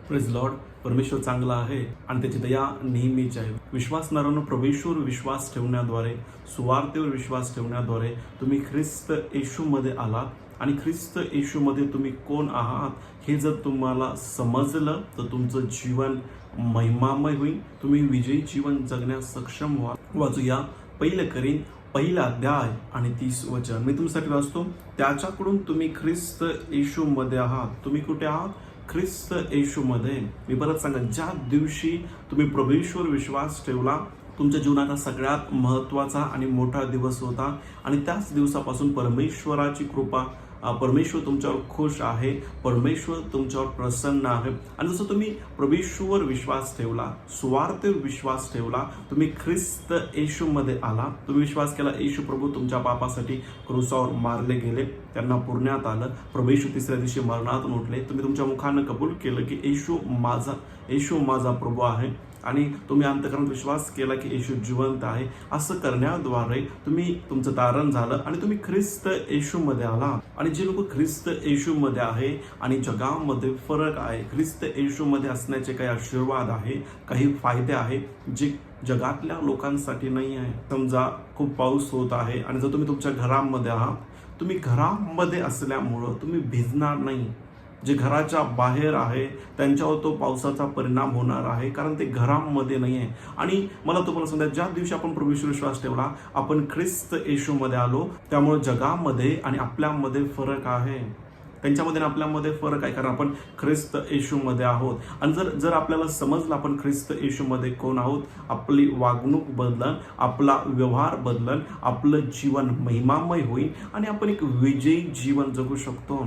Praise Lord. परमेश्वर चांगला आहे आणि त्याची दया नेहमीच आहे. विश्वासणाऱ्यांनो, प्रभूवर विश्वास ठेवण्याद्वारे, सुवार्तेवर विश्वास ठेवण्याद्वारे तुम्ही ख्रिस्त येशूमध्ये आलात आणि ख्रिस्त येशूमध्ये तुम्ही कोण आहात हे जर तुम्हाला समजलं तर तुमचं जीवन महिमामय होईल. तुम्ही विजयी जीवन जगण्यास सक्षम व्हाल. वाचूया पहिलं करीन पहिला अध्याय आणि 30 वचन. मी तुमच्यासाठी वाचतो. त्याच्याकडून तुम्ही ख्रिस्त येशूमध्ये आहात. तुम्ही कुठे आहात? ख्रिस्त येशूमध्ये. मी परत सांगा, ज्या दिवशी तुम्ही प्रभूवर विश्वास ठेवला, तुमच्या जीवनाचा सगळ्यात महत्त्वाचा आणि मोठा दिवस होता आणि त्याच दिवसापासून परमेश्वराची कृपा, परमेश्वर तुमच्यावर खुश आहे, परमेश्वर तुमच्यावर प्रसन्न आहे. आणि जसं तुम्ही प्रभूवर विश्वास ठेवला, सुवार्तेवर विश्वास ठेवला, तुम्ही ख्रिस्त येशूमध्ये आला, तुम्ही विश्वास केला येशू प्रभू तुमच्या पापासाठी क्रूसावर मारले गेले, त्यांना पुरण्यात आलं, प्रभू तिसऱ्या दिवशी मरणातून उठले, तुम्ही तुमच्या मुखानं कबूल केलं की येशू माझा प्रभू आहे आणि तुम्ही अंतःकरणात विश्वास केला की येशू जिवंत आहे. असं करण्याद्वारे तुम्ही तुमचं तारण झालं आणि तुम्ही ख्रिस्त येशूमध्ये आला. आणि जे लोक ख्रिस्त येशूमध्ये आहे आणि जगामध्ये फरक आहे, ख्रिस्त येशूमध्ये असण्याचे काही आशीर्वाद आहे, काही फायदे आहे जे जगातल्या लोकांसाठी नाही आहे. समजा खूप पाऊस होत आहे आणि जर तुम्ही तुमच्या घरामध्ये आहात, तुम्ही घरामध्ये असल्यामुळं तुम्ही भिजणार नाही. जे घराच्या बाहेर आहे त्यांच्यावर तो पावसाचा परिणाम होणार आहे, कारण ते घरामध्ये नाही आहे. आणि मला तुम्हाला सांगा, ज्या दिवशी आपण प्रभूवर विश्वास ठेवला, आपण ख्रिस्त येशूमध्ये आलो, त्यामुळे जगामध्ये आणि आपल्यामध्ये फरक आहे. त्यांच्यामध्ये आणि आपल्यामध्ये फरक आहे, कारण आपण ख्रिस्त येशूमध्ये आहोत. आणि जर आपल्याला समजलं आपण ख्रिस्त येशूमध्ये कोण आहोत, आपली वागणूक बदलन, आपला व्यवहार बदलन, आपलं जीवन महिमामय होईल आणि आपण एक विजयी जीवन जगू शकतो.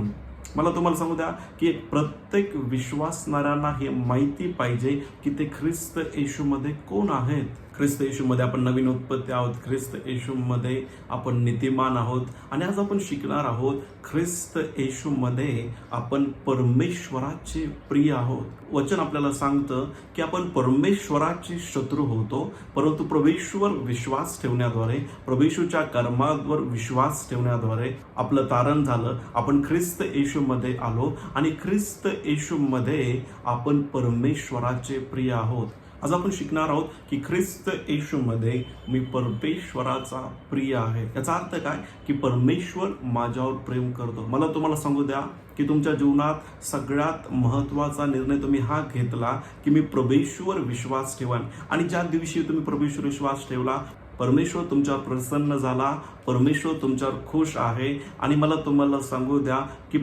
मला तुम्हाला सांगू द्या की प्रत्येक विश्वासणाऱ्यांना हे माहिती पाहिजे की ते ख्रिस्त येशूमध्ये कोण आहेत. ख्रिस्त येशूमध्ये आपण नवीन उत्पत्ती आहोत, ख्रिस्त येशूमध्ये आपण नीतिमान आहोत आणि आज आपण शिकणार आहोत ख्रिस्त येशूमध्ये आपण परमेश्वराचे प्रिय आहोत. वचन आपल्याला सांगतं की आपण परमेश्वराचे शत्रू होतो, परंतु प्रभूवर विश्वास ठेवण्याद्वारे, प्रभूच्या कर्मावर विश्वास ठेवण्याद्वारे आपलं तारण झालं. आपण ख्रिस्त येशूमध्ये आलो आणि ख्रिस्त येशूमध्ये आपण परमेश्वराचे प्रिय आहोत. आज आपण शिकणार आहोत की ख्रिस्त येशूमध्ये मी परमेश्वराचा प्रिय आहे. याचा अर्थ काय की परमेश्वर माझ्यावर प्रेम करतो. मला तुम्हाला सांगू द्या की तुमच्या जीवनात सगळ्यात महत्त्वाचा निर्णय तुम्ही हा घेतला की मी प्रभूवर विश्वास ठेवान. आणि ज्या दिवशी तुम्ही प्रभूवर विश्वास ठेवला, परमेश्वर तुमच्यावर प्रसन्न झाला, परमेश्वर तुमच्यावर खुश आहे. आणि मला तुम्हाला सांगू द्या की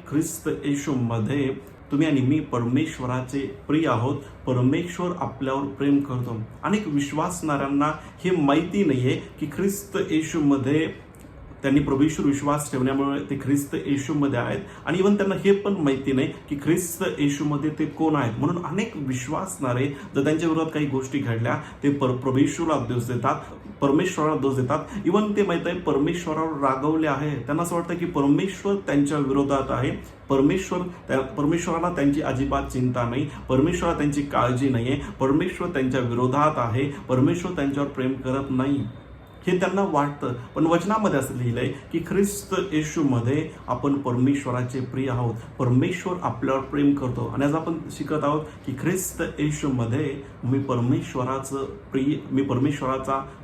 ख्रिस्त येशूमध्ये तुम्ही आणि मी परमेश्वराचे प्रिय आहोत. परमेश्वर आपल्यावर प्रेम करतो. अनेक विश्वासणाऱ्यांना हे माहिती नाहीये की ख्रिस्त येशूमध्ये त्यांनी प्रभूवर विश्वास ठेवण्यामुळे ते ख्रिस्त येशूमध्ये आहेत आणि इव्हन त्यांना हे पण माहिती नाही की ख्रिस्त येशूमध्ये ते कोण आहेत. म्हणून अनेक विश्वासणारे जर त्यांच्या विरोधात काही गोष्टी घडल्या, ते परमेश्वराला दोष देतात, परमेश्वराला दोष देतात. इव्हन ते माहित आहे परमेश्वरावर रागवले आहे. त्यांना असं वाटतं की परमेश्वर त्यांच्या विरोधात आहे, परमेश्वराला त्यांची अजिबात चिंता नाही, परमेश्वराला त्यांची काळजी नाही आहे, परमेश्वर त्यांच्या विरोधात आहे, परमेश्वर त्यांच्यावर प्रेम करत नाही, हे त्यांना वाटतं. पण वचनामध्ये असं लिहिलंय की ख्रिस्त येशूमध्ये आपण परमेश्वराचे प्रिय आहोत. परमेश्वर आपल्यावर प्रेम करतो. आणि आज आपण शिकत आहोत की ख्रिस्त येशूमध्ये मी परमेश्वराचा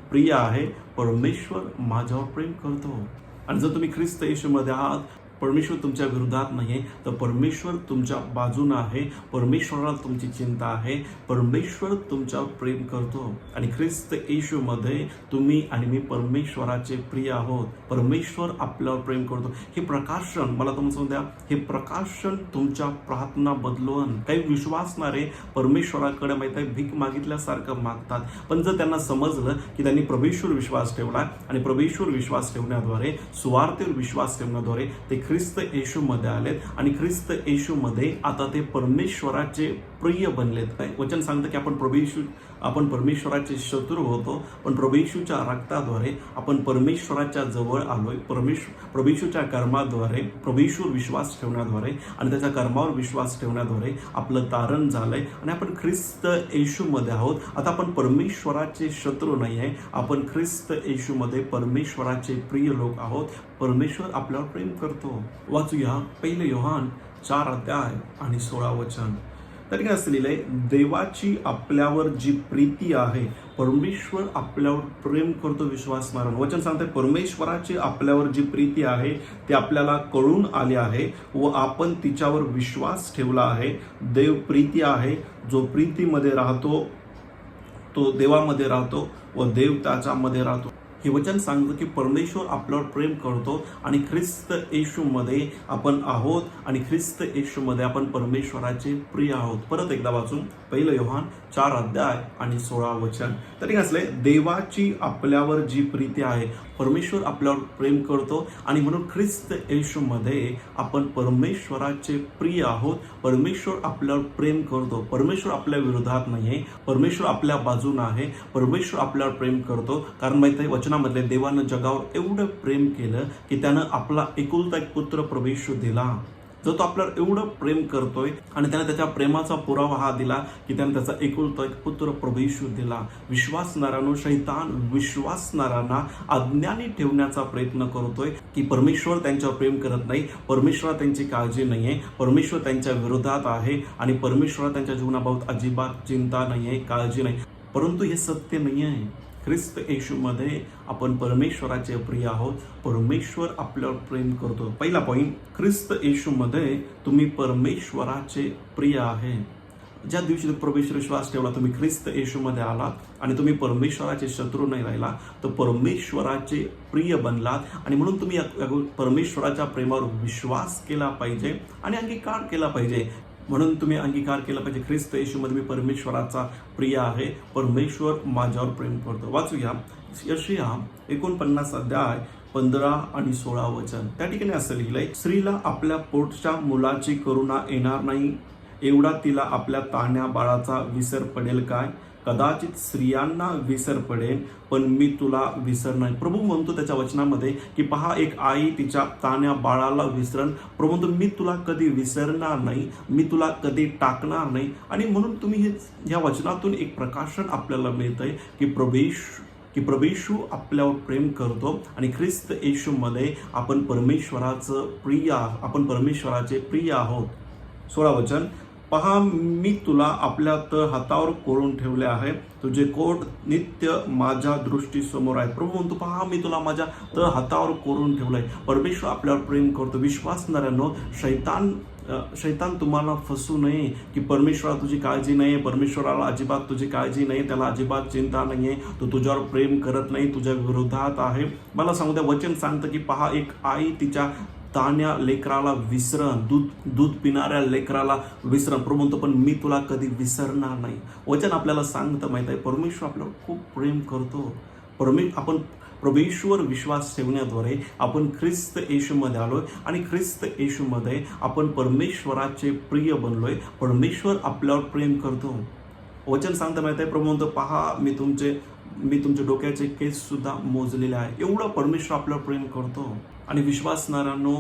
प्रिय आहे, परमेश्वर माझ्यावर प्रेम करतो. आणि जर तुम्ही ख्रिस्त येशूमध्ये आहात, परमेश्वर तुमच्या विरोधात नाही तर परमेश्वर तुमच्या बाजूने आहे, परमेश्वराला तुमची चिंता आहे, परमेश्वर तुमच्यावर प्रेम करतो. आणि ख्रिस्त येशूमध्ये तुम्ही आणि मी परमेश्वराचे प्रिय आहोत. परमेश्वर आपल्यावर प्रेम करतो. हे प्रकाशन मला तुम्हाला सांगू द्या, हे प्रकाशन तुमच्या प्रार्थना बदलून. काही विश्वासणारे परमेश्वराकडे माहिती आहे भीक मागितल्यासारखं मागतात, पण जर त्यांना समजलं की त्यांनी प्रभूवर विश्वास ठेवला आणि प्रभूवर विश्वास ठेवण्याद्वारे, सुवार्तेवर विश्वास ठेवण्याद्वारे ते ख्रिस्त येशूमध्ये आलेत आणि ख्रिस्त येशूमध्ये आता ते परमेश्वराचे प्रिय बनलेत. काय वचन सांगतं की आपण परमेश्वराचे शत्रू होतो, पण प्रभू येशूच्या रक्ताद्वारे आपण परमेश्वराच्या जवळ आलोय. प्रभू येशूच्या कर्माद्वारे, प्रभूवर विश्वास ठेवण्याद्वारे आणि त्याच्या कर्मावर विश्वास ठेवण्याद्वारे आपलं तारण झालंय आणि आपण ख्रिस्त येशूमध्ये आहोत. आता आपण परमेश्वराचे शत्रू नाही आहे, आपण ख्रिस्त येशूमध्ये परमेश्वराचे प्रिय लोक आहोत. परमेश्वर आपल्यावर प्रेम करतो. वाचूया 1 योहान 4 अध्याय आणि 16 वचन. त्या ठिकाणी असं लिहिलंय, देवाची आपल्यावर जी प्रीती आहे, परमेश्वर आपल्यावर प्रेम करतो विश्वासणाऱ्यांवर. वचन सांगते परमेश्वराची आपल्यावर जी प्रीती आहे ती आपल्याला कळून आली आहे व आपण तिच्यावर विश्वास ठेवला आहे. देव प्रीती आहे, जो प्रीतीमध्ये राहतो तो देवामध्ये राहतो व देव त्याच्यामध्ये राहतो. हे वचन सांगतं की परमेश्वर आपल्यावर प्रेम करतो आणि ख्रिस्त येशूमध्ये आपण आहोत आणि ख्रिस्त येशूमध्ये आपण परमेश्वराचे प्रिय आहोत. परत एकदा वाचून 1 योहान 4:16 तरी असले, देवाची आपल्यावर जी प्रीती आहे, परमेश्वर आपल्यावर प्रेम करतो आणि म्हणून ख्रिस्त येशूमध्ये आपण परमेश्वराचे प्रिय आहोत. परमेश्वर आपल्यावर प्रेम करतो. परमेश्वर आपल्या विरोधात नाहीये, परमेश्वर आपल्या बाजूने आहे. परमेश्वर आपल्यावर प्रेम करतो, कारण माहिती आहे वचनामध्ये देवानं जगावर एवढं प्रेम केलं की त्यानं आपला एकुलता एक पुत्र प्रभू येशू दिला. जो तो आपल्यावर एवढं प्रेम करतोय आणि त्याने त्याच्या प्रेमाचा पुरावा हा दिला की त्याने त्याचा एकुलता एक पुत्र प्रभू येशू दिला. विश्वासणाऱ्यांनो, शैतान विश्वासणाऱ्यांना अज्ञानी ठेवण्याचा प्रयत्न करतोय की परमेश्वर त्यांच्यावर प्रेम करत नाही, परमेश्वर त्यांची काळजी नाहीये, परमेश्वर त्यांच्या विरोधात आहे आणि परमेश्वर त्यांच्या जीवनाबाबत अजिबात चिंता नाहीये, काळजी नाही. परंतु हे सत्य नाही आहे. ख्रिस्त येशूमध्ये आपण परमेश्वराचे प्रिय आहोत. परमेश्वर आपल्यावर प्रेम करतो. पहिला पॉइंट, ख्रिस्त येशूमध्ये तुम्ही परमेश्वराचे प्रिय आहे. ज्या दिवशी परमेश्वर विश्वास ठेवला, तुम्ही ख्रिस्त येशूमध्ये आलात आणि तुम्ही परमेश्वराचे शत्रू नाही राहिला, तर परमेश्वराचे प्रिय बनलात आणि म्हणून तुम्ही परमेश्वराच्या प्रेमावर विश्वास केला पाहिजे आणि अंगीकार केला पाहिजे. म्हणून तुम्ही अंगीकार केला पाहिजे, ख्रिस्त येशूमध्ये मी परमेश्वराचा प्रिय आहे, परमेश्वर माझ्यावर प्रेम करतो. वाचूया यशाया 49:15-16 त्या ठिकाणी असं लिहिलंय, स्त्रीला आपल्या पोटच्या मुलाची करुणा येणार नाही, एवढा तिला आपल्या तान्ह्या बाळाचा विसर पडेल काय? कदाचित स्त्रियांना विसर पडेल, पण मी तुला विसरणार. प्रभू म्हणतो त्याच्या वचनामध्ये की पहा, एक आई तिच्या तान्ह्या बाळाला विसरण. प्रभू म्हणतो मी तुला कधी विसरणार नाही, मी तुला कधी टाकणार नाही. आणि म्हणून तुम्ही हे या वचनातून एक प्रकाशन आपल्याला मिळतंय की प्रभू येशू आपल्यावर प्रेम करतो आणि ख्रिस्त येशूमध्ये आपण परमेश्वराचं प्रिय, आपण परमेश्वराचे प्रिय आहोत. 16 वचन, पहा मी तुला आपल्या हातावर कोरून ठेवले आहे, तुझे कोट नित्य माझ्या दृष्टीसमोर आहे. प्रभू म्हणतो पहा मी तुला माझ्या हातावर कोरून ठेवलंय. परमेश्वर आपल्यावर प्रेम करतो. विश्वासणाऱ्यांनो, शैतान तुम्हाला फसू नये की परमेश्वराला तुझी काळजी नाही, परमेश्वराला अजिबात तुझी काळजी नाही, त्याला अजिबात चिंता नाहीये, तो तुझ्यावर प्रेम करत नाही, तुझ्या विरोधात आहे. मला सांगू द्या, वचन सांगतं की पहा, एक आई तिच्या तान्ह्या लेकराला विसरण, दूध पिणाऱ्या लेकराला विसरण. प्रभू म्हणतो पण मी तुला कधी विसरणार नाही. वचन आपल्याला सांगतं माहित आहे, परमेश्वर आपल्यावर खूप प्रेम करतो. आपण प्रभू येशूवर विश्वास ठेवण्याद्वारे आपण ख्रिस्त येशूमध्ये आलोय आणि ख्रिस्त येशूमध्ये आपण परमेश्वराचे प्रिय बनलोय. परमेश्वर आपल्यावर प्रेम करतो. वचन सांगतं माहित आहे, प्रभू म्हणतो पहा मी तुमचे डोक्याचे केस सुद्धा मोजलेले आहे. एवढं परमेश्वर आपल्यावर प्रेम करतो. आणि विश्वासणाऱ्यांनो,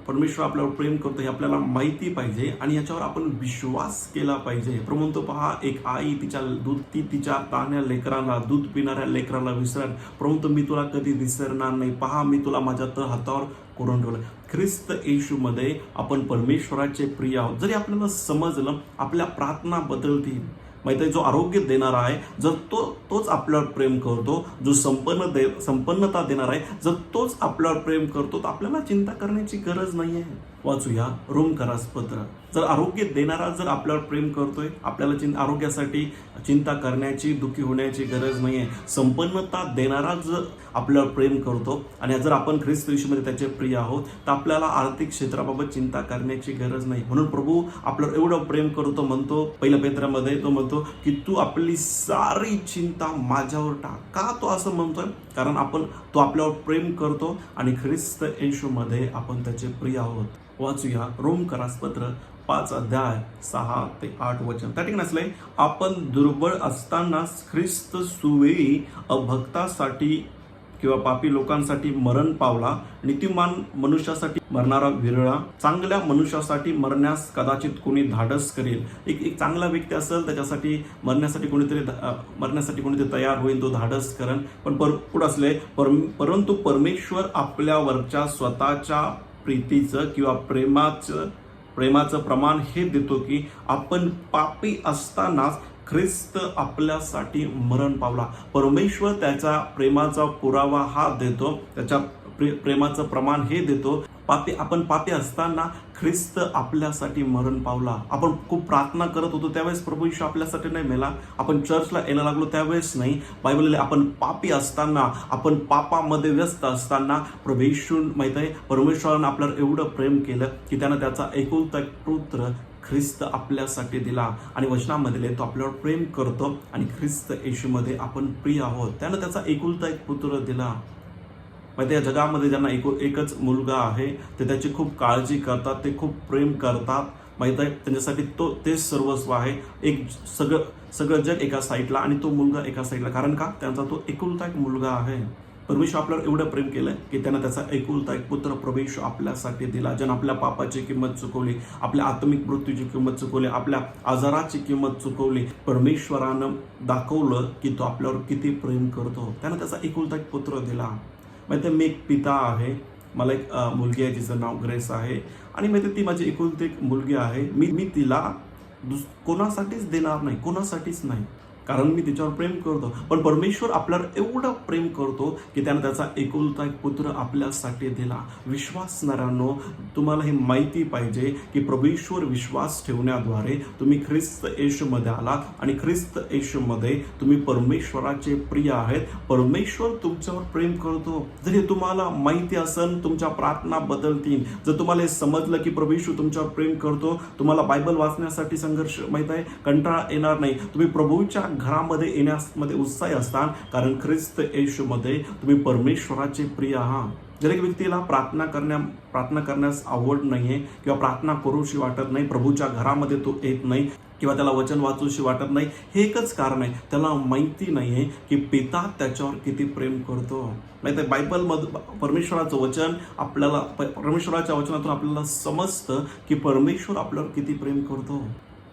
परमेश्वर आपल्यावर प्रेम करतो हे आपल्याला माहिती पाहिजे आणि याच्यावर आपण विश्वास केला पाहिजे. प्रभू म्हणतो पहा, एक आई तिच्या तान्ह्या लेकराला, दूध पिणाऱ्या लेकराला विसरण. प्रभू म्हणतो मी तुला कधी विसरणार नाही, पहा मी तुला माझ्या हातावर कोरून ठेवलं. ख्रिस्त येशूमध्ये आपण परमेश्वराचे प्रिय आहोत. जरी आपल्याला समजलं, आपल्या प्रार्थना बदलतील. माहिती आहे, जो आरोग्य देणारा आहे, जर तोच आपल्यावर प्रेम करतो, जो संपन्नता देणार आहे, जर तोच आपल्यावर प्रेम करतो, तर आपल्याला चिंता करण्याची गरज नाही आहे. वाचूया रोमकरास पत्र. जर आरोग्य देणारा जर आपल्यावर प्रेम करतोय, आपल्याला आरोग्यासाठी चिंता करण्याची, दुःखी होण्याची गरज नाही आहे. संपन्नता देणारा जर आपल्यावर प्रेम करतो आणि जर आपण ख्रिस्त येशूमध्ये त्याचे प्रिय आहोत, तर आपल्याला आर्थिक क्षेत्राबाबत चिंता करण्याची गरज नाही. म्हणून प्रभू आपल्यावर एवढं प्रेम करतो, म्हणतो 1 पेत्रामध्ये तो म्हणतो की तू आपली सारी चिंता माझ्यावर टाक. का तो असं म्हणतोय? कारण तो आपल्यावर प्रेम करतो आणि ख्रिस्त येशूमध्ये आपण त्याचे प्रिय आहोत. वाचूया रोमकरास पत्र 5:6-8 त्या ठिकाणी असलंय, आपण दुर्बळ असताना ख्रिस्त सुवेळी अभक्तासाठी किंवा पापी लोकांसाठी मरण पावला. नीतिमान मनुष्यासाठी मरणारा विरळा, चांगल्या मनुष्यासाठी मरण्यास कदाचित कोणी धाडस करेल. एक चांगला व्यक्ती असेल, त्याच्यासाठी मरण्यासाठी कोणीतरी तयार होईल, तो धाडस करेल. पण पुढे असले, परंतु परमेश्वर आपल्यावरच्या स्वतःच्या प्रीतीचं किंवा प्रेमाचं प्रमाण हे देतो की आपण पापी असतानाच ख्रिस्त आपल्यासाठी मरण पावला. परमेश्वर त्याच्या प्रेमाचा पुरावा हा देतो, त्याच्या प्रेमाचं प्रमाण हे देतो. आपण पापी असताना ख्रिस्त आपल्यासाठी मरण पावला. आपण खूप प्रार्थना करत होतो त्यावेळेस प्रभू येशू आपल्यासाठी नाही मेला. आपण चर्चला यायला लागलो त्यावेळेस नाही. बायबल आपण पापी असताना, आपण पापामध्ये व्यस्त असताना प्रभू येशू माहित आहे परमेश्वरानं आपल्यावर एवढं प्रेम केलं की त्यानं त्याचा एकुलता एक पुत्र ख्रिस्त आपल्यासाठी दिला. आणि वचनामध्ये तो आपल्यावर प्रेम करतो आणि ख्रिस्त येशूमध्ये आपण प्रिय आहोत. त्यानं त्याचा एकुलता एक पुत्र दिला. माहिती या जगामध्ये ज्यांना एकच मुलगा आहे ते त्याची खूप काळजी करतात, ते खूप प्रेम करतात. माहित आहे त्यांच्यासाठी तेच सर्वस्व आहे. एक सगळं जग एका साईडला आणि तो मुलगा एका साईडला. कारण का? त्यांचा तो एकुलता एक मुलगा आहे. परमेश्वर आपल्यावर एवढं प्रेम केलं की त्यानं त्याचा एकुलता एक पुत्र प्रभू येशू आपल्यासाठी दिला. ज्यानं आपल्या पापाची किंमत चुकवली, आपल्या आत्मिक मृत्यूची किंमत चुकवली, आपल्या आजाराची किंमत चुकवली. परमेश्वरानं दाखवलं की तो आपल्यावर किती प्रेम करतो. त्यानं त्याचा एकुलता एक पुत्र दिला. माहिती मी एक पिता आहे, मला एक मुलगी आहे जिचं नाव ग्रेस आहे. आणि माहिती ती माझी एकुलती एक मुलगी आहे. मी तिला कोणासाठीच देणार नाही, कोणासाठीच नाही, कारण मी तिच्यावर प्रेम करतो. पण परमेश्वर आपल्यावर एवढं प्रेम करतो की त्यानं त्याचा एकुलता एक पुत्र आपल्यासाठी दिला. विश्वासणाऱ्यांनो तुम्हाला हे माहिती पाहिजे की परमेश्वर विश्वास ठेवण्याद्वारे तुम्ही ख्रिस्त येशूमध्ये आलात आणि ख्रिस्त येशूमध्ये तुम्ही परमेश्वराचे प्रिय आहेत. परमेश्वर तुमच्यावर प्रेम करतो. जर हे तुम्हाला माहिती असेल तुमच्या प्रार्थना बदलतील. जर तुम्हाला हे समजलं की परमेश्वर तुमच्यावर प्रेम करतो, तुम्हाला बायबल वाचण्यासाठी संघर्ष माहित आहे कंटाळा येणार नाही. तुम्ही प्रभूच्या घरामध्ये येण्यामध्ये उत्साही असतात, कारण ख्रिस्त येशूमध्ये तुम्ही परमेश्वराचे प्रिय आहात. जर एक व्यक्तीला प्रार्थना करण्यास आवड नाहीये किंवा प्रार्थना करूशी वाटत नाही, प्रभूच्या घरामध्ये तो येत नाही किंवा त्याला वचन वाचूशी वाटत नाही, हे एकच कारण आहे, त्याला माहिती नाहीये की पिता त्याच्यावर किती प्रेम करतो. माहिती आहे बायबलमध्ये परमेश्वराचं वचन आपल्याला, परमेश्वराच्या वचनातून आपल्याला समजतं की परमेश्वर आपल्यावर किती प्रेम करतो.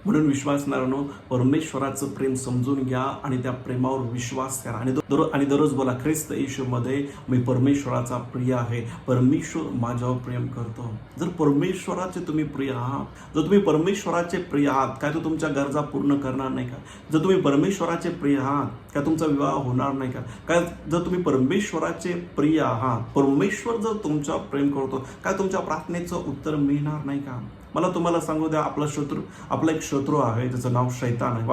म्हणून विश्वासणाऱ्यांनो परमेश्वराचं प्रेम समजून घ्या आणि त्या प्रेमावर विश्वास करा आणि दररोज बोला ख्रिस्त येशूमध्ये मी परमेश्वराचा प्रिय आहे, परमेश्वर माझ्यावर प्रेम करतो. जर परमेश्वराचे तुम्ही प्रिय आहात, जर तुम्ही परमेश्वराचे प्रिय आहात, काय तो तुमच्या गरजा पूर्ण करणार नाही का? जर तुम्ही परमेश्वराचे प्रिय आहात, काय तुमचा विवाह होणार नाही का? काय जर तुम्ही परमेश्वराचे प्रिय आहात, परमेश्वर जर तुमच्यावर प्रेम करतो, काय तुमच्या प्रार्थनेचं उत्तर मिळणार नाही का? मला तुम्हाला सांगू द्या, आपला एक शत्रू आहे ज्याचं नाव शैतान आहे.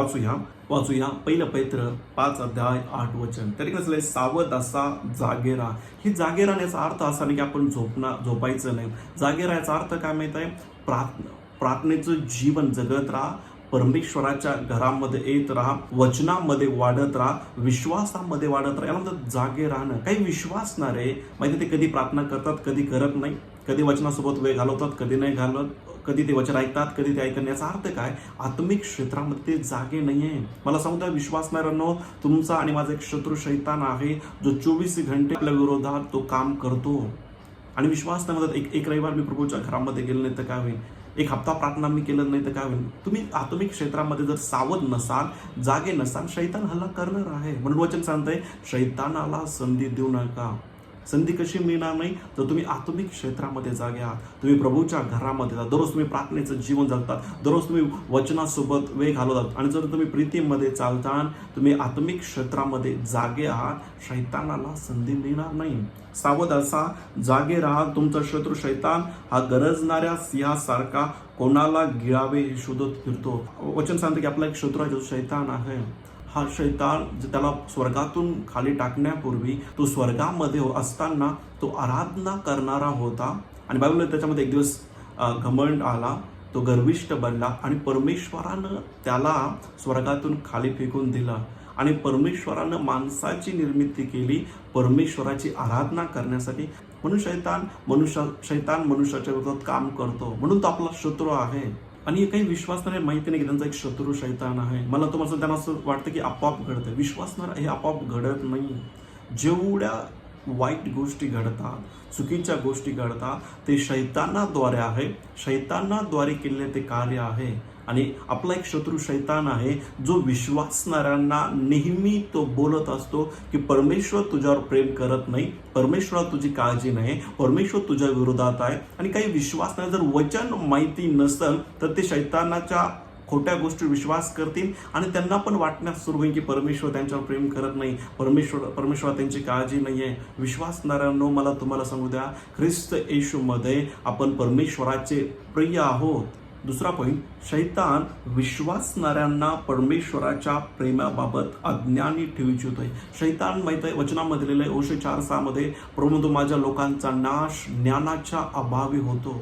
वाचूया 1 पेत्र 5:8 तरी कसलं सावध असा जागे राहा. ही जागे राहण्याचा अर्थ असा नाही की आपण झोपायचं नाही. जागे राहायचा अर्थ काय माहित आहे? प्रार्थनेचं जीवन जगत राहा, परमेश्वराच्या घरामध्ये येत राहा, वचनामध्ये वाढत राहा, विश्वासामध्ये वाढत राहा. यानंतर जागे राहणं. काही विश्वासणारे माहिती ते कधी प्रार्थना करतात, कधी करत नाही, कधी वचनासोबत वेळ घालवतात, कधी नाही घालवत, कधी ते वचन ऐकतात, कधी ते ऐकण्याचा अर्थ काय? आत्मिक क्षेत्रामध्ये ते जागे नाहीये. मला सांगतो विश्वासणाऱ्यांनो, तुमचा आणि माझा एक शत्रू शैतान आहे जो 24 घंटे आपल्या विरोधात तो काम करतो. आणि विश्वास नाही म्हणतात एक रविवार मी प्रभूच्या घरामध्ये गेलो नाही तर काय होईल, एक हप्ता प्रार्थना मी केलं नाही तर काय होईल. तुम्ही आत्मिक क्षेत्रामध्ये जर सावध नसाल, जागे नसाल, शैतान हल्ला करणार आहे. म्हणून वचन सांगतंय शैतानाला संधी देऊ नका. संधी कशी मिळणार नाही? तर तुम्ही आत्मिक क्षेत्रामध्ये जागे आहात, तुम्ही प्रभूच्या घरामध्ये जाता, दररोज तुम्ही प्रार्थनेचं जीवन जगतात, दररोज तुम्ही वचनासोबत वेळ घालवतात आणि जर तुम्ही प्रीतीमध्ये चालता, तुम्ही आत्मिक क्षेत्रामध्ये जागे आहात, शैतानाला संधी मिळणार नाही. सावध असा, जागे राहा. तुमचा शत्रू शैतान हा गरजणाऱ्या सिंहासारखा कोणाला गिळावे हे शोधत फिरतो. वचन सांगते की आपला एक शत्रू आहे जो शैतान आहे. हा शैतान त्याला स्वर्गातून खाली टाकण्यापूर्वी तो स्वर्गामध्ये असताना तो आराधना करणारा होता आणि बायबलमध्ये त्याच्यामध्ये एक दिवस घमंड आला, तो गर्विष्ठ बनला आणि परमेश्वरानं त्याला स्वर्गातून खाली फेकून दिला आणि परमेश्वरानं माणसाची निर्मिती केली परमेश्वराची आराधना करण्यासाठी. म्हणून शैतान मनुष्याच्या विरोधात काम करतो, म्हणून तो आपला शत्रू आहे. आणि काही विश्वासणारे माहिती नाही की त्यांचा एक शत्रू शैतान आहे. मला तुम्हाला त्यांना असं वाटतं की आपोआप घडतं. विश्वासणारा हे आपोआप घडत नाही. जेवढ्या वाईट गोष्टी घडतात, चुकीच्या गोष्टी घडतात, ते शैतानाद्वारे आहे, शैतानाद्वारे केलेले ते कार्य आहे. आणि आपला एक शत्रू शैतान आहे, जो विश्वासणाऱ्यांना नेहमी तो बोलत असतो की परमेश्वर तुझ्यावर प्रेम करत नाही, परमेश्वराला तुझी काळजी नाही, परमेश्वर तुझ्या विरोधात आहे. आणि काही विश्वासणारे जर वचन माहिती नसेल तर ते शैतानाच्या खोट्या गोष्टी विश्वास करतील आणि त्यांना पण वाटण्यास सुरू होईल की परमेश्वर त्यांच्यावर प्रेम करत नाही, परमेश्वर त्यांची काळजी नाही आहे. विश्वासणाऱ्यांनो, मला तुम्हाला सांगू द्या, ख्रिस्त येशूमध्ये आपण परमेश्वराचे प्रिय आहोत. दुसरा पॉईंट, शैतान विश्वासणाऱ्यांना परमेश्वराच्या प्रेमाबाबत अज्ञानी ठेवू इच्छितोय. शैतान माहित आहे, वचनामध्ये लिहिलंय होशे 4:6 मध्ये, परंतु माझ्या लोकांचा नाश ज्ञानाच्या अभावी होतो.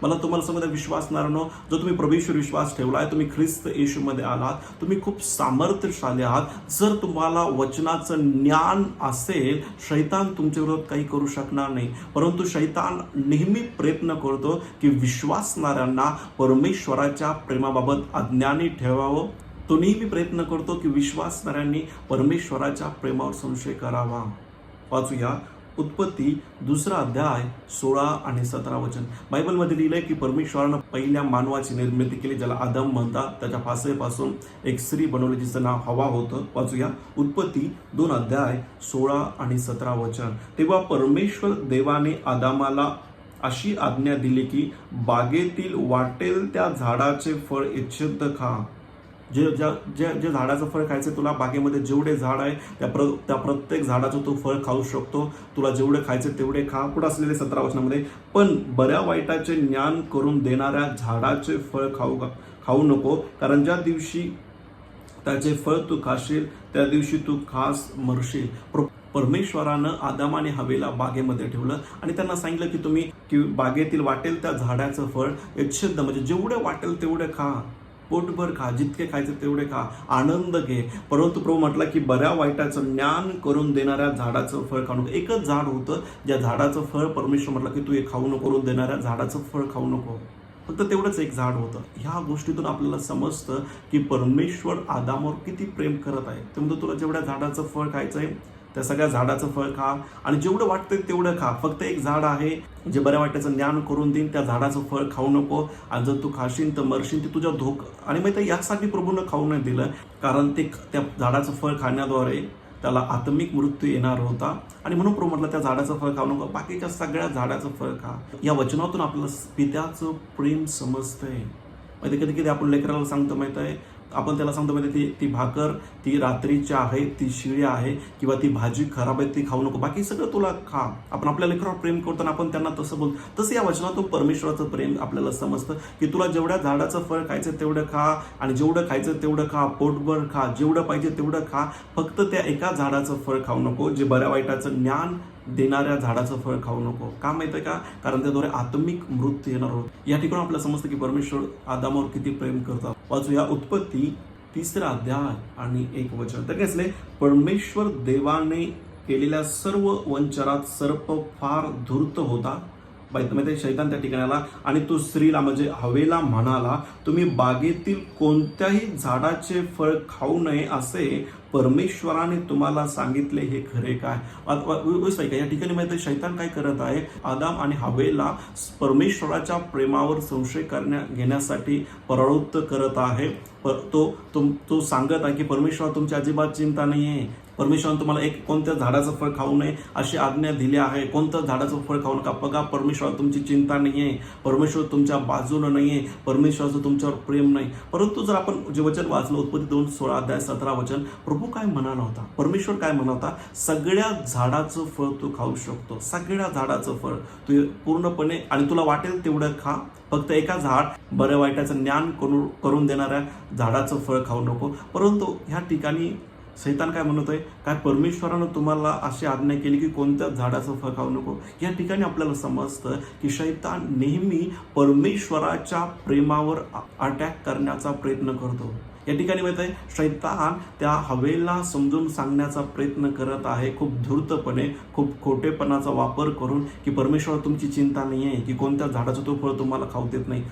मला तुम्हाला सांगू द्या विश्वासणाऱ्यांनो, जो तुम्ही प्रभूवर विश्वास ठेवलाय, तुम्ही ख्रिस्त येशूमध्ये आलात, तुम्ही खूप सामर्थ्यशाली आहात. जर तुम्हाला वचनाचं ज्ञान असेल, शैतान तुमच्या विरोधात काही करू शकणार नाही. परंतु शैतान नेहमी प्रयत्न करतो की विश्वासणाऱ्यांना परमेश्वराच्या प्रेमाबाबत अज्ञानी ठेवावं. तो नेहमी प्रयत्न करतो की विश्वासणाऱ्यांनी परमेश्वराच्या प्रेमावर संशय करावा. वाचूया उत्पत्ती 2 अध्याय 16 आणि 17 वचन. बायबलमध्ये लिहिलंय की परमेश्वरानं पहिल्या मानवाची निर्मिती केली, ज्याला आदम म्हणतात. त्याच्या फासेपासून एक स्त्री बनवली, जिचं नाव हवा होतं. वाचूया उत्पत्ती 2 अध्याय 16 आणि 17 वचन. तेव्हा परमेश्वर देवाने आदामाला अशी आज्ञा दिली की बागेतील वाटेल त्या झाडाचे फळ इच्छित खा. जे झाडाचं फळ खायचं, तुला बागेमध्ये जेवढे झाड आहे त्या प्रत्येक झाडाचं तू फळ खाऊ शकतो. तुला जेवढे खायचे तेवढे खा. पुढे असलेले 17 वचनामध्ये, पण बऱ्या वाईटाचे ज्ञान करून देणाऱ्या झाडाचे फळ खाऊ नको, कारण ज्या दिवशी त्याचे फळ तू खाशील त्या दिवशी तू खास मरशील. परमेश्वरानं आदाम आणि हवेला बागेमध्ये ठेवलं आणि त्यांना सांगितलं की बागेतील वाटेल त्या झाडाचं फळ इच्छित, म्हणजे जेवढे वाटेल तेवढे खा, पोटभर खा, जितके खायचे तेवढे खा, आनंद घे. परंतु प्रभू म्हटला की बऱ्या वाईटाचं ज्ञान करून देणाऱ्या झाडाचं फळ खाऊ नको. एकच झाड होतं ज्या झाडाचं फळ परमेश्वर म्हटलं की तू हे खाऊ नको, करून देणाऱ्या झाडाचं फळ खाऊ नको. फक्त तेवढंच एक झाड होतं. ह्या गोष्टीतून आपल्याला समजतं की परमेश्वर आदामावर किती प्रेम करत आहे. ते म्हणतो तुला जेवढ्या झाडाचं फळ खायचंय त्या सगळ्या झाडाचं फळ खा आणि जेवढं वाटतंय तेवढं खा. फक्त एक झाड आहे जे बऱ्या वाटायचं ज्ञान करून देईन, त्या झाडाचं फळ खाऊ नको, आणि जर तू खाशील तर मरशील, ते तुझ्या आणि माहिती यासाठी प्रभूनं खाऊ नाही दिलं, कारण ते त्या झाडाचं फळ खाण्याद्वारे त्याला आत्मिक मृत्यू येणार होता. आणि म्हणून प्रभू म्हटलं त्या झाडाचं फळ खाऊ नको, बाकीच्या सगळ्या झाडाचं फळ खा. या वचनातून आपल्याला पित्याचं प्रेम समजतंय. माहिती कधी कधी आपण लेकराला सांगतो, माहित आहे, आपण त्याला सांगतो माहिती, ती भाकर ती रात्रीची आहे, ती शिळी आहे, किंवा ती भाजी खराब आहे, ती खाऊ नको, बाकी सगळं तुला खा. आपण आपल्या लेकरावर प्रेम करताना आपण त्यांना तसं बोलतो. तसं या वचनातून परमेश्वराचं प्रेम आपल्याला समजतं की तुला जेवढ्या झाडाचं फळ खायचं तेवढं खा, आणि जेवढं खायचं तेवढं खा, पोटभर खा, जेवढं पाहिजे तेवढं खा. फक्त त्या एका झाडाचं फळ खाऊ नको, जे बऱ्या वाईटाचं ज्ञान देणाऱ्या झाडाचं फळ खाऊ नको. का माहिती आहे का? कारण त्याद्वारे आत्मिक मृत्यू येणार होत. या ठिकाणी आपल्याला समजतं की परमेश्वर आदामावर किती प्रेम करतात. वाचूया उत्पत्ती 3 अध्याय आणि 1 वचन. तर कसले, परमेश्वर देवाने केलेल्या सर्व वंचरात सर्प फार धूर्त होता. माहिती शैतान त्या ठिकाणी आला आणि तो स्त्रीला म्हणजे हवेला म्हणाला, तुम्ही बागेतील कोणत्याही झाडाचे फळ खाऊ नये असे परमेश्वराने तुम्हाला सांगितले, हे खरे काय? या ठिकाणी माहिती शैतान काय करत आहे, आदाम आणि हवेला परमेश्वराच्या प्रेमावर संशय घेण्यासाठी प्रवृत्त करत आहे. तो सांगत आहे की परमेश्वर तुमची अजिबात चिंता नाही आहे. परमेश्वराने तुम्हाला एक कोणत्या झाडाचं फळ खाऊ नये अशी आज्ञा दिली आहे. कोणतं झाडाचं फळ खाऊ नका. बघा, परमेश्वर तुमची चिंता नाही आहे, परमेश्वर तुमच्या बाजूनं नाही आहे, परमेश्वराचं तुमच्यावर प्रेम नाही. परंतु जर आपण जे वचन वाचलं उत्पत्ती 2:16 अध्याय 17 वचन, प्रभू काय म्हणाला होता, परमेश्वर काय म्हणत होता, सगळ्या झाडाचं फळ तू खाऊ शकतो, सगळ्या झाडाचं फळ तू पूर्णपणे, आणि तुला वाटेल तेवढं खा. फक्त एका झाड बऱ्या वाईटाचं ज्ञान करून देणाऱ्या झाडाचं फळ खाऊ नको. परंतु ह्या ठिकाणी शैतान काय म्हणत आहे, काय परमेश्वरानं तुम्हाला अशी आज्ञा केली की कोणत्या झाडाचं फळ खाऊ नको. या ठिकाणी आपल्याला समजतं की शैतान नेहमी परमेश्वराच्या प्रेमावर अटॅक करण्याचा प्रयत्न करतो. या ठिकाणी माहित आहे, शैतान त्या हवेला समजून सांगण्याचा प्रयत्न करत आहे, खूप धूर्तपणे, खूप खोटेपणाचा वापर करून, की परमेश्वर तुमची चिंता नाही आहे, की कोणत्या झाडाचं तो फळ तुम्हाला खाऊ देत नाही.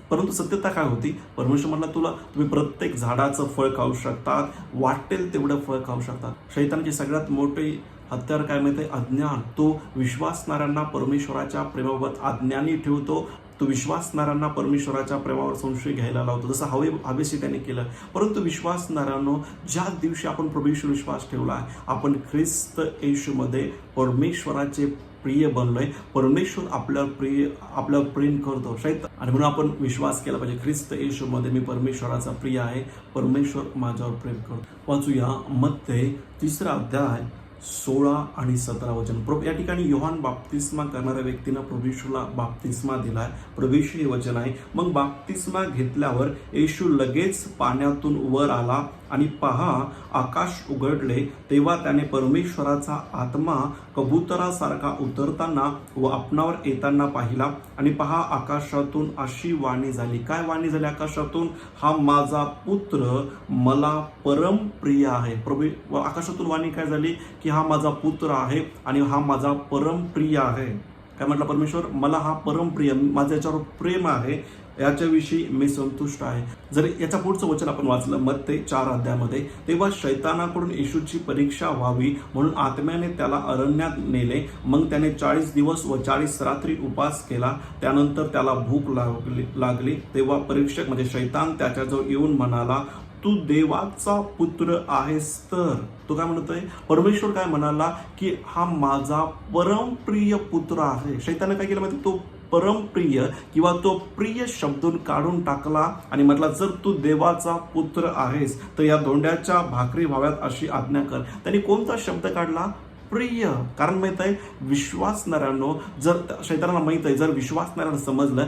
परंतु सत्यता काय होती, परमेश्वर म्हटलं तुम्ही प्रत्येक झाडाचं फळ खाऊ शकतात, वाटेल तेवढं फळ खाऊ शकतात. शैतानाची सगळ्यात मोठी हत्यार काय माहिती आहे, अज्ञान. तो विश्वासणाऱ्यांना परमेश्वराच्या प्रेमाबाबत अज्ञानी ठेवतो. तो विश्वासणाऱ्यांना परमेश्वराच्या प्रेमावर संशय घ्यायला लावतो, जसं हवेशी त्याने केलं. परंतु विश्वासणाऱ्यांनो, ज्या दिवशी आपण प्रभू येशूवर विश्वास ठेवला, आपण ख्रिस्त येशूमध्ये परमेश्वराचे प्रिय बनलोय. परमेश्वर आपल्यावर प्रेम करतो आणि म्हणून आपण विश्वास केला पाहिजे, ख्रिस्त येशूमध्ये मी परमेश्वराचा प्रिय आहे, परमेश्वर माझ्यावर प्रेम करतो. वाचूया मत्ते 3 अध्याय 16 आणि 17 वचन. या ठिकाणी योहान बाप्तिस्मा करणाऱ्या व्यक्तीनं प्रभू येशूला बाप्तिस्मा दिलाय. प्रभू येशू हे वचन आहे. मग बाप्तिस्मा घेतल्यावर येशू लगेच पाण्यातून वर आला आणि पहा, आकाश उघडले. तेव्हा त्याने परमेश्वराचा आत्मा कबुतरासारखा उतरताना व आपणावर येताना पाहिला. आणि पहा, आकाशातून अशी वाणी झाली. काय वाणी झाली आकाशातून? हा माझा पुत्र मला परम प्रिय आहे. प्रभू आकाशातून वाणी काय झाली की हा माझा पुत्र आहे आणि हा माझा परम प्रिय आहे. काय म्हटलं परमेश्वर? मला हा परम प्रिय, माझं याच्यावर प्रेम आहे, याच्याविषयी मी संतुष्ट आहे. जर याच्या पुढचं वचन आपण वाचलं मत्ते 4 अध्यायामध्ये, तेव्हा शैतानाकडून येशूची परीक्षा व्हावी म्हणून आत्म्याने त्याला अरण्यात नेले. मग त्याने 40 दिवस व 40 रात्री उपास केला. त्यानंतर त्याला भूक लागली. तेव्हा परीक्षक म्हणजे शैतान त्याच्याजवळ येऊन म्हणाला, तू देवाचा पुत्र आहेस तर. तो काय म्हणतोय? परमेश्वर काय म्हणाला की हा माझा परमप्रिय पुत्र आहे. शैताने काय केलं माहिती? तो परमप्रिय किंवा तो प्रिय शब्दून काढून टाकला आणि म्हटला, जर तू देवाचा पुत्र आहेस तर या धोंड्याच्या भाकरी व्हाव्यात अशी आज्ञा कर. त्यांनी कोणता शब्द काढला? प्रिय. कारण माहित आहे, विश्वासणाऱ्यांनो, जर शैतानाला माहित आहे, जर विश्वासणाऱ्यांना समजलं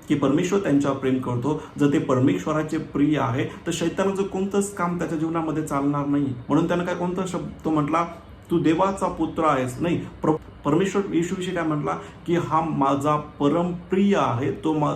की परमेश्वर त्यांच्यावर प्रेम करतो, जर ते परमेश्वराचे प्रिय आहे, तर शैतानाचं कोणतंच काम त्याच्या जीवनामध्ये चालणार नाही. म्हणून त्यानं काय कोणता शब्द तो म्हटला? तू देवाचा पुत्र आहेस. नाही, परमेश्वर येशूविषयी काय म्हटला की हा माझा परमप्रिय आहे,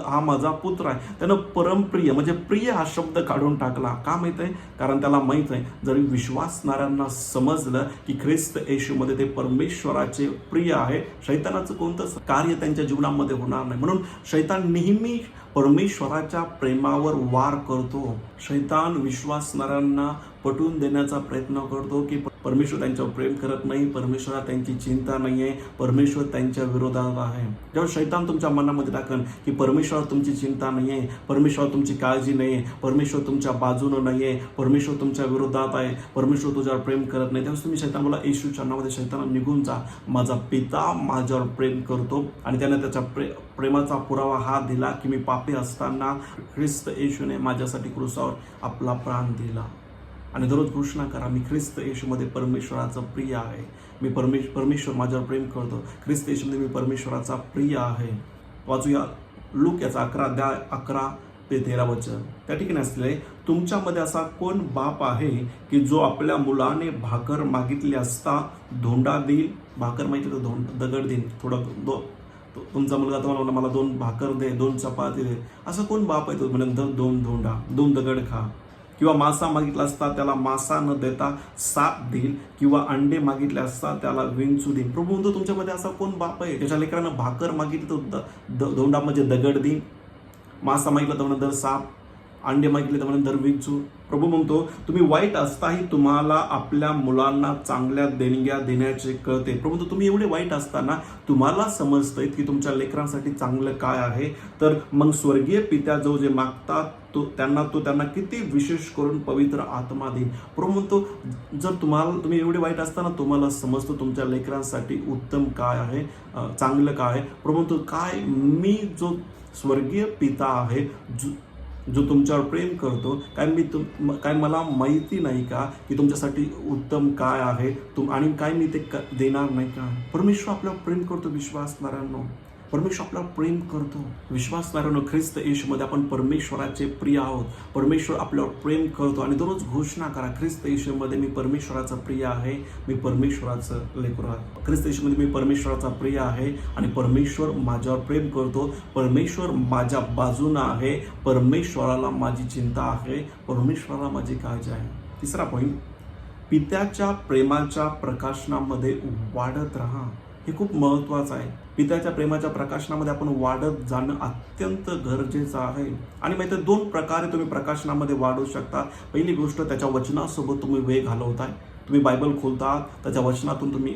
हा माझा पुत्र आहे. त्यानं परमप्रिय म्हणजे प्रिय हा शब्द काढून टाकला. का माहित आहे? कारण त्याला माहित आहे, जर विश्वासणाऱ्यांना समजलं की ख्रिस्त येशूमध्ये ते परमेश्वराचे प्रिय आहे, शैतानाचं कोणतंच कार्य त्यांच्या जीवनामध्ये होणार नाही. म्हणून शैतान नेहमी परमेश्वराच्या प्रेमावर वार करतो. शैतान विश्वासणाऱ्यांना पटवून देण्याचा प्रयत्न करतो की परमेश्वर त्यांच्यावर प्रेम करत नाही, परमेश्वराला त्यांची चिंता नाही आहे, परमेश्वर त्यांच्या विरोधात आहे. जेव्हा शैतान तुमच्या मनामध्ये टाकन की परमेश्वर तुमची चिंता नाही आहे, परमेश्वर तुमची काळजी नाही आहे, परमेश्वर तुमच्या बाजूनं नाही आहे, परमेश्वर तुमच्या विरोधात आहे, परमेश्वर तुझ्यावर प्रेम करत नाही, त्यावेळेस तुम्ही शैतान बोला, येशूच्या नावामध्ये शैतान निघून जा. माझा पिता माझ्यावर प्रेम करतो आणि त्याने त्याच्या प्रेमाचा पुरावा हा दिला की मी पापी असताना ख्रिस्त येशूने माझ्यासाठी क्रूसावर आपला प्राण दिला. आणि दररोज घोषणा करा, मी ख्रिस्त येशूमध्ये परमेश्वराचा प्रिय आहे, मी परमेश्वर माझ्यावर प्रेम करतो, ख्रिस्त येशूमध्ये मी परमेश्वराचा प्रिय आहे. वाचूया लूक याचा 11 अध्याय 11 ते 13 वचन. त्या ठिकाणी असलेले, तुमच्यामध्ये असा कोण बाप आहे की जो आपल्या मुलाने भाकर मागितली असता धोंडा देईल? भाकर माहिती तर दगड देईल. तुमचा मुलगा तुम्हाला मला 2 भाकर दे, 2 चपाती दे, असं कोण बाप आहे? तो म्हणजे 2 धोंडा, 2 दगड खा. किंवा मासा मागितला असता त्याला मासा न देता साप देईल, किंवा अंडे मागितले असता त्याला विंचू देईल. प्रभू म्हणतो, तुमच्यामध्ये असा कोण बाप आहे त्याच्या लेकरांना भाकर मागितली तर धोंडा म्हणजे दगड देईल, मासा मागितला तर म्हणून साप, अंडे मागितले तर म्हणून विंचू. प्रभू म्हणतो, तुम्ही वाईट असताही तुम्हाला आपल्या मुलांना चांगल्या देणग्या देण्याचे कळते. प्रभू म्हणतो, तुम्ही एवढे वाईट असताना तुम्हाला समजतंय की तुमच्या लेकरांसाठी चांगलं काय आहे, तर मग स्वर्गीय पित्याजवळ जे मागतात त्यांना किती विशेष करून पवित्र आत्मा देईल. प्रभू म्हणतो, जर तुम्ही एवढे वाईट असताना तुम्हाला समजतो तुमच्या लेकरांसाठी उत्तम काय आहे, चांगलं काय आहे. प्रभू म्हणतो, काय मी जो स्वर्गीय पिता आहे, जो तुमच्यावर प्रेम करतो, काय मला माहिती नाही का की तुमच्यासाठी उत्तम काय आहे आणि काय मी ते देणार नाही का? परमेश्वर आपल्यावर प्रेम करतो. विश्वासणाऱ्यांनो, परमेश्वर आपल्यावर प्रेम करतो. विश्वासणाऱ्यांनो, ख्रिस्त येशूमध्ये आपण परमेश्वराचे प्रिय आहोत. परमेश्वर आपल्यावर प्रेम करतो आणि दररोज घोषणा करा, ख्रिस्त येशूमध्ये मी परमेश्वराचा प्रिय आहे, मी परमेश्वराचं लेकरू आहे. ख्रिस्त येशूमध्ये मी परमेश्वराचा प्रिय आहे आणि परमेश्वर माझ्यावर प्रेम करतो. परमेश्वर माझ्या बाजूनं आहे, परमेश्वराला माझी चिंता आहे, परमेश्वराला माझी काळजी आहे. तिसरा पॉईंट, पित्याच्या प्रेमाच्या प्रकाशनामध्ये वाढत राहा. हे खूप महत्त्वाचं आहे. पित्याच्या प्रेमाच्या प्रकाशनामध्ये आपण वाढत जाणं अत्यंत गरजेचं आहे. आणि माहिती आहे, 2 प्रकारे तुम्ही प्रकाशनामध्ये वाढू शकता. पहिली गोष्ट, त्याच्या वचनासोबत तुम्ही वेळ घालवताय. तुम्ही बायबल खोलता, त्याच्या वचनातून तुम्ही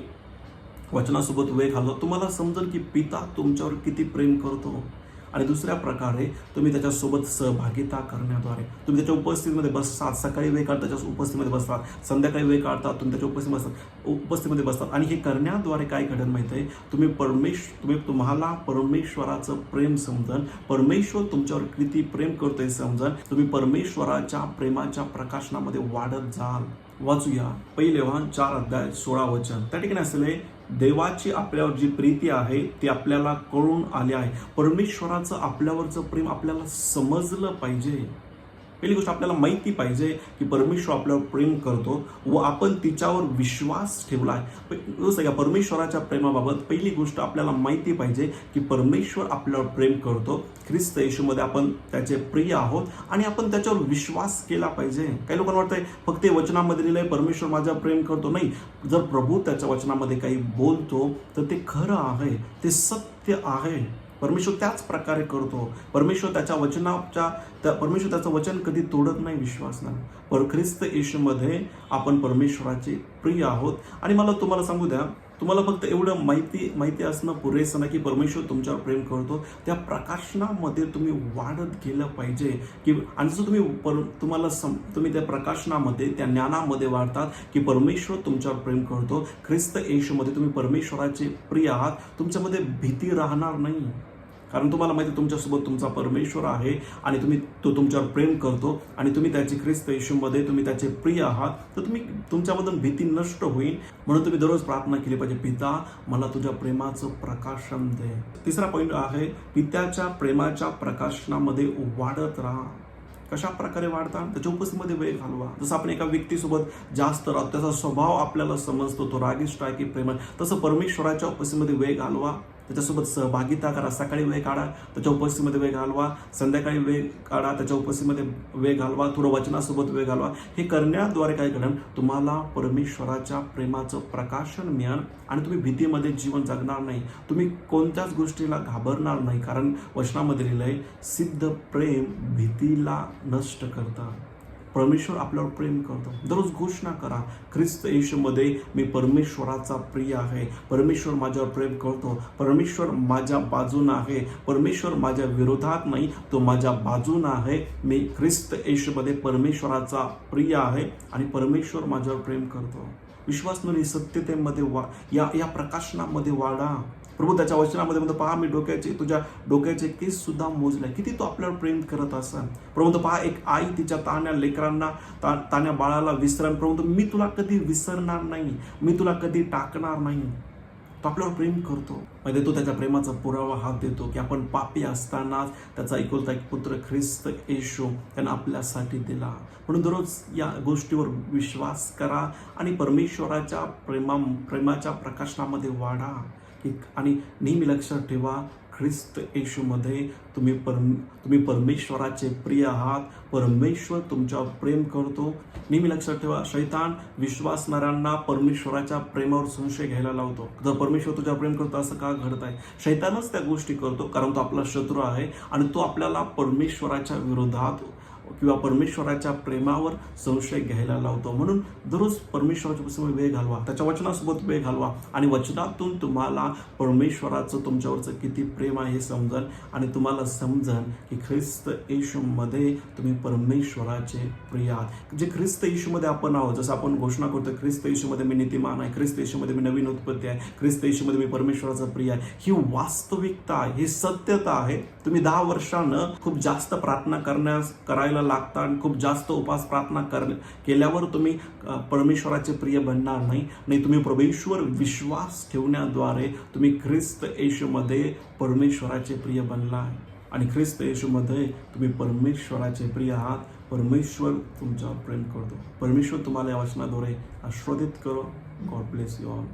वचनासोबत वेळ घालवता. तुम्हाला समजेल की पिता तुमच्यावर किती प्रेम करतो. आणि दुसऱ्या प्रकारे तुम्ही त्याच्यासोबत सहभागिता करण्याद्वारे तुम्ही त्याच्या उपस्थितीमध्ये बसतात. सकाळी वेळ काढता त्याच्या उपस्थितीमध्ये बसतात, संध्याकाळी वेळ काढतात तुम्ही त्याच्या उपस्थितीमध्ये बसतात. आणि हे करण्याद्वारे काय घडलं माहिती आहे, तुम्हाला परमेश्वराचं प्रेम समजन, परमेश्वर तुमच्यावर किती प्रेम करतोय समजन, तुम्ही परमेश्वराच्या प्रेमाच्या प्रकाशनामध्ये वाढत जाल. वाचूया 1 योहान 4:16. त्या ठिकाणी असले देवाची आपल्यावर जी प्रीती आहे ती आपल्याला कळून आली आहे. परमेश्वराचं आपल्यावरचं प्रेम आपल्याला समजलं पाहिजे. पहिली गोष्ट आपल्याला माहिती पाहिजे की परमेश्वर आपल्यावर प्रेम करतो व आपण तिच्यावर विश्वास ठेवला आहे. परमेश्वराच्या प्रेमाबाबत पहिली गोष्ट आपल्याला माहिती पाहिजे की परमेश्वर आपल्यावर प्रेम करतो. ख्रिस्त येशूमध्ये आपण त्याचे प्रिय आहोत आणि आपण त्याच्यावर विश्वास केला पाहिजे. काही लोकांना वाटतंय फक्त वचनामध्ये लिहिलंय परमेश्वर माझ्यावर प्रेम करतो. नाही, जर प्रभू त्याच्या वचनामध्ये काही बोलतो तर ते खरं आहे, ते सत्य आहे. परमेश्वर त्याच प्रकारे करतो. परमेश्वर त्याचं वचन कधी तोडत नाही. विश्वास नाही. ख्रिस्त येशूमध्ये आपण परमेश्वराचे प्रिय आहोत. आणि मला तुम्हाला सांगू द्या, तुम्हाला फक्त एवढं माहिती असणं पुरेसं नाही की परमेश्वर तुमच्यावर प्रेम करतो. त्या प्रकाशनामध्ये तुम्ही वाढत गेलं पाहिजे की आणि जर तुम्ही त्या प्रकाशनामध्ये त्या ज्ञानामध्ये वाढतात की परमेश्वर तुमच्यावर प्रेम करतो. ख्रिस्त येशूमध्ये तुम्ही परमेश्वराचे प्रिय आहात. तुमच्यामध्ये भीती राहणार नाही, कारण तुम्हाला माहिती तुमच्यासोबत तुमचा परमेश्वर आहे आणि तो तुमच्यावर प्रेम करतो आणि तुम्ही त्याची ख्रिस्त येशूमध्ये तुम्ही त्याचे प्रिय आहात. तर तुमच्यामधून भीती नष्ट होईल. म्हणून तुम्ही दररोज प्रार्थना केली पाहिजे, पिता मला तुझ्या प्रेमाचं प्रकाशन दे. तिसरा पॉईंट आहे, पित्याच्या प्रेमाच्या प्रकाशनामध्ये वाढत राहा. कशा प्रकारे वाढता? त्याच्या उपस्थितीमध्ये वेळ घालवा. जसं आपण एका व्यक्तीसोबत जास्त राहतो, त्याचा स्वभाव आपल्याला समजतो, तो रागिष्ट आहे की प्रेमळ, तसं परमेश्वराच्या उपस्थितीमध्ये वेळ घालवा. त्याच्यासोबत सहभागिता करा. सकाळी वेळ काढा, त्याच्या उपस्थितीमध्ये वेळ घालवा. संध्याकाळी वेळ काढा, त्याच्या उपस्थितीमध्ये वेळ घालवा. थोडं वचनासोबत वेळ घालवा. हे करण्याद्वारे काय घडेल, तुम्हाला परमेश्वराच्या प्रेमाचं प्रकाशन मिळेल आणि तुम्ही भीतीमध्ये जीवन जगणार नाही. तुम्ही कोणत्याच गोष्टीला घाबरणार नाही, कारण वचनामध्ये लिहिलंय सिद्ध प्रेम भीतीला नष्ट करतात. परमेश्वर आपल्यावर प्रेम करतो. दररोज घोषणा करा, ख्रिस्त येशूमध्ये मी परमेश्वराचा प्रिय आहे. परमेश्वर माझ्यावर प्रेम करतो. परमेश्वर माझ्या बाजूने आहे. परमेश्वर माझ्या विरोधात नाही, तो माझ्या बाजूने आहे. मी ख्रिस्त येशूमध्ये परमेश्वराचा प्रिय आहे आणि परमेश्वर माझ्यावर प्रेम करतो. विश्वास न सत्यतेमध्ये या प्रकाशनामध्ये वाढा. प्रभू त्याच्या वचनामध्ये म्हणतो, पहा मी तुझ्या डोक्याचे केस सुद्धा मोजले. किती तो आपल्यावर प्रेम करत असेल. प्रभू म्हणतो, पहा एक आई तिच्या तान्या बाळाला विसरण. प्रभू म्हणतो, मी तुला कधी विसरणार नाही, मी तुला कधी टाकणार नाही. तो आपल्यावर प्रेम करतो. म्हणजे तो त्याच्या प्रेमाचा पुरावा हात देतो की आपण पापी असतानाच त्याचा एकुलता एक पुत्र ख्रिस्त येशू त्यानं आपल्यासाठी दिला. म्हणून दररोज या गोष्टीवर विश्वास करा आणि परमेश्वराच्या प्रेमाच्या प्रकाशनामध्ये वाढा. आणि नेहमी लक्षात ठेवा, ख्रिस्त येशूमध्ये तुम्ही परमेश्वराचे प्रिय आहात. परमेश्वर तुमच्यावर प्रेम करतो. नेहमी लक्षात ठेवा, शैतान विश्वासणाऱ्यांना परमेश्वराच्या प्रेमावर संशय घ्यायला लावतो. जर परमेश्वर तुझ्यावर प्रेम करतो असं का घडत आहे, शैतानच त्या गोष्टी करतो, कारण तो आपला शत्रू आहे आणि तो आपल्याला परमेश्वराच्या विरोधात किंवा परमेश्वराच्या प्रेमावर संशय घ्यायला लावतो. म्हणून दररोज परमेश्वराच्या समोर वेळ घालवा, त्याच्या वचनासोबत वेळ घालवा आणि वचनातून तुम्हाला परमेश्वराचं तुमच्यावरचं किती प्रेम आहे हे समजन आणि तुम्हाला समजन की ख्रिस्त येशूमध्ये तुम्ही परमेश्वराचे प्रिय आहात. जे ख्रिस्त येशूमध्ये आपण आहोत, जसं आपण घोषणा करतो ख्रिस्त येशूमध्ये मी नीतिमान आहे, ख्रिस्त येशूमध्ये मी नवीन उत्पत्ती आहे, ख्रिस्त येशूमध्ये मी परमेश्वराचा प्रिय आहे. ही वास्तविकता आहे, ही सत्यता आहे. तुम्ही 10 वर्षानं खूप जास्त प्रार्थना करायला लागता आणि खूप जास्त उपास प्रार्थना केल्यावर तुम्ही परमेश्वराचे प्रिय बनणार नाही. तुम्ही परमेश्वर विश्वास ठेवण्याद्वारे तुम्ही ख्रिस्त येशूमध्ये परमेश्वराचे प्रिय बनला आहे आणि ख्रिस्त येशूमध्ये तुम्ही परमेश्वराचे प्रिय आहात. परमेश्वर तुमच्यावर प्रेम करतो. परमेश्वर तुम्हाला या वचनाद्वारे आशीर्वादित करो. God bless you all.